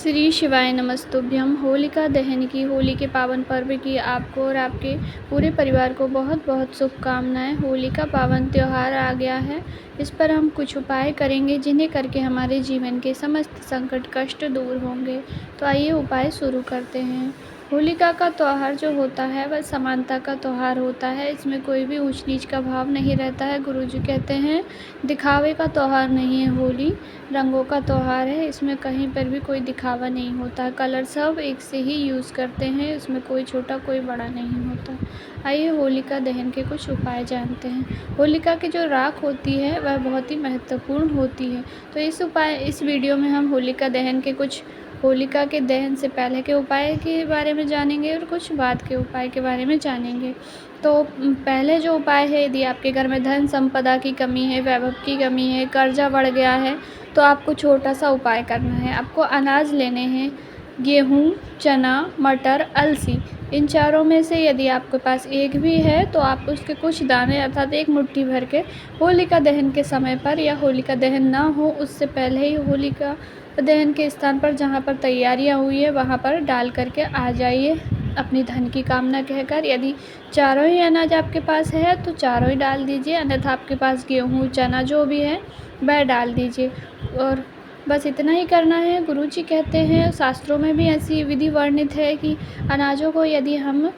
श्री शिवाय नमस्तुभ्यं। होलिका दहन की, होली के पावन पर्व की आपको और आपके पूरे परिवार को बहुत बहुत शुभकामनाएं। होली का पावन त्यौहार आ गया है। इस पर हम कुछ उपाय करेंगे जिन्हें करके हमारे जीवन के समस्त संकट कष्ट दूर होंगे। तो आइए उपाय शुरू करते हैं। होलिका का त्यौहार जो होता है वह समानता का त्यौहार होता है। इसमें कोई भी ऊंच नीच का भाव नहीं रहता है। गुरुजी कहते हैं दिखावे का त्यौहार नहीं है होली, रंगों का त्यौहार है। इसमें कहीं पर भी कोई दिखावा नहीं होता। कलर सब एक से ही यूज़ करते हैं, इसमें कोई छोटा कोई बड़ा नहीं होता। आइए होलिका दहन के कुछ उपाय जानते हैं। होलिका की जो राख होती है वह बहुत ही महत्वपूर्ण होती है। तो इस वीडियो में हम होलिका के दहन से पहले के उपाय के बारे में जानेंगे और कुछ बाद के उपाय के बारे में जानेंगे। तो पहले जो उपाय है, यदि आपके घर में धन संपदा की कमी है, वैभव की कमी है, कर्जा बढ़ गया है, तो आपको छोटा सा उपाय करना है। आपको अनाज लेने हैं, गेहूँ, चना, मटर, अलसी। इन चारों में से यदि आपके पास एक भी है तो आप उसके कुछ दाने अर्थात एक मुट्ठी भर के होलिका दहन के समय पर या होलिका दहन ना हो उससे पहले ही होलिका दहन के स्थान पर जहाँ पर तैयारियाँ हुई है वहाँ पर डाल करके आ जाइए अपनी धन की कामना कहकर। यदि चारों ही अनाज आपके पास है तो चारों ही डाल दीजिए, अन्यथा आपके पास गेहूँ, चना जो भी है वह डाल दीजिए। और बस इतना ही करना है। गुरुजी कहते हैं, शास्त्रों में भी ऐसी विधि वर्णित है कि अनाजों को यदि हम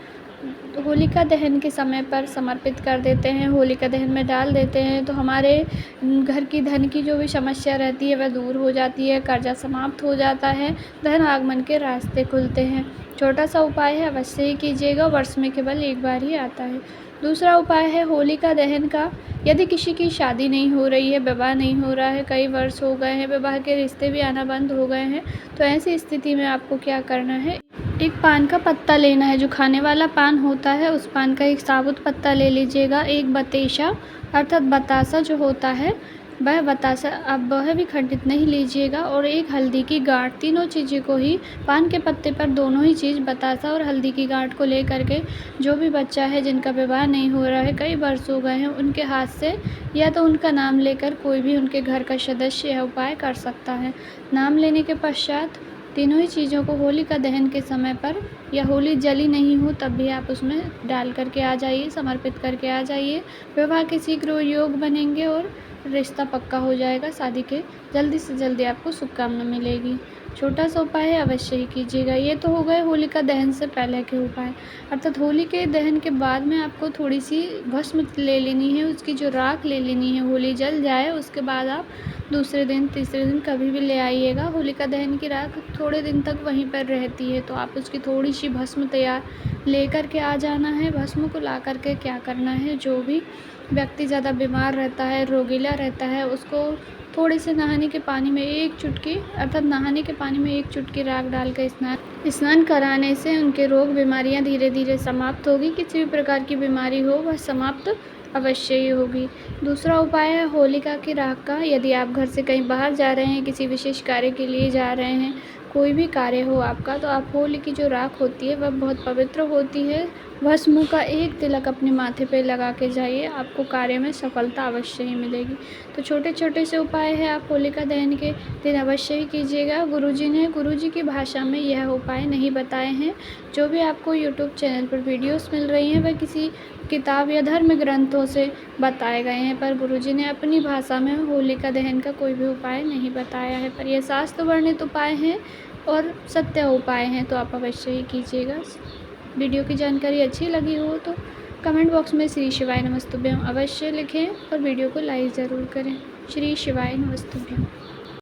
होलिका दहन के समय पर समर्पित कर देते हैं, होलिका दहन में डाल देते हैं, तो हमारे घर की धन की जो भी समस्या रहती है वह दूर हो जाती है, कर्जा समाप्त हो जाता है, धन आगमन के रास्ते खुलते हैं। छोटा सा उपाय है, अवश्य ही कीजिएगा। वर्ष में केवल एक बार ही आता है। दूसरा उपाय है होलिका दहन का। यदि किसी की शादी नहीं हो रही है, विवाह नहीं हो रहा है, कई वर्ष हो गए हैं, विवाह के रिश्ते भी आना बंद हो गए हैं, तो ऐसी स्थिति में आपको क्या करना है, एक पान का पत्ता लेना है। जो खाने वाला पान होता है उस पान का एक साबुत पत्ता ले लीजिएगा। एक बतेशा अर्थात बतासा जो होता है वह बतासा आप वह भी खंडित नहीं लीजिएगा, और एक हल्दी की गांठ। तीनों चीज़ों को ही पान के पत्ते पर दोनों ही चीज़ बतासा और हल्दी की गांठ को ले करके जो भी बच्चा है जिनका विवाह नहीं हो रहा है, कई वर्ष हो गए हैं, उनके हाथ से या तो उनका नाम लेकर कोई भी उनके घर का सदस्य यह उपाय कर सकता है। नाम लेने के पश्चात तीनों ही चीज़ों को होलिका दहन के समय पर या होली जली नहीं हो तब भी आप उसमें डाल करके आ जाइए, समर्पित करके आ जाइए। विवाह के शीघ्र योग बनेंगे और रिश्ता पक्का हो जाएगा। शादी के जल्दी से जल्दी आपको शुभकामना मिलेगी। छोटा सा उपाय है, अवश्य ही कीजिएगा। ये तो हो गए होलिका दहन से पहले के उपाय। अर्थात होली के दहन के बाद में आपको थोड़ी सी भस्म ले लेनी है, उसकी जो राख ले लेनी है। होली जल जाए उसके बाद आप दूसरे दिन तीसरे दिन कभी भी ले आइएगा। होलिका दहन की राख थोड़े दिन तक वहीं पर रहती है, तो आप उसकी थोड़ी सी भस्म तैयार ले करके आ जाना है। भस्म को ला करके क्या करना है, जो भी व्यक्ति ज़्यादा बीमार रहता है, रोगीला रहता है, उसको थोड़े से नहाने के पानी में एक चुटकी अर्थात नहाने के पानी में एक चुटकी राख डाल कर स्नान कराने से उनके रोग बीमारियां धीरे धीरे समाप्त होगी। किसी भी प्रकार की बीमारी हो वह समाप्त अवश्य ही होगी। दूसरा उपाय है होलिका की राख का। यदि आप घर से कहीं बाहर जा रहे हैं, किसी विशेष कार्य के लिए जा रहे हैं, कोई भी कार्य हो आपका, तो आप होली की जो राख होती है वह बहुत पवित्र होती है। भस्म का एक तिलक अपने माथे पे लगा के जाइए, आपको कार्य में सफलता अवश्य ही मिलेगी। तो छोटे छोटे से उपाय है, आप होलिका दहन के दिन अवश्य ही कीजिएगा। गुरुजी की भाषा में यह उपाय नहीं बताए हैं। जो भी आपको यूट्यूब चैनल पर वीडियोस मिल रही हैं वह किसी किताब या धर्म ग्रंथों से बताए गए हैं, पर गुरुजी ने अपनी भाषा में होलिका दहन का कोई भी उपाय नहीं बताया है। पर यह शास्त्र वर्णित उपाय हैं और सत्य उपाय हैं, तो आप अवश्य ही कीजिएगा। वीडियो की जानकारी अच्छी लगी हो तो कमेंट बॉक्स में श्री शिवाय नमस्तुभ्यम अवश्य लिखें और वीडियो को लाइक ज़रूर करें। श्री शिवाय नमस्तुभ्यम।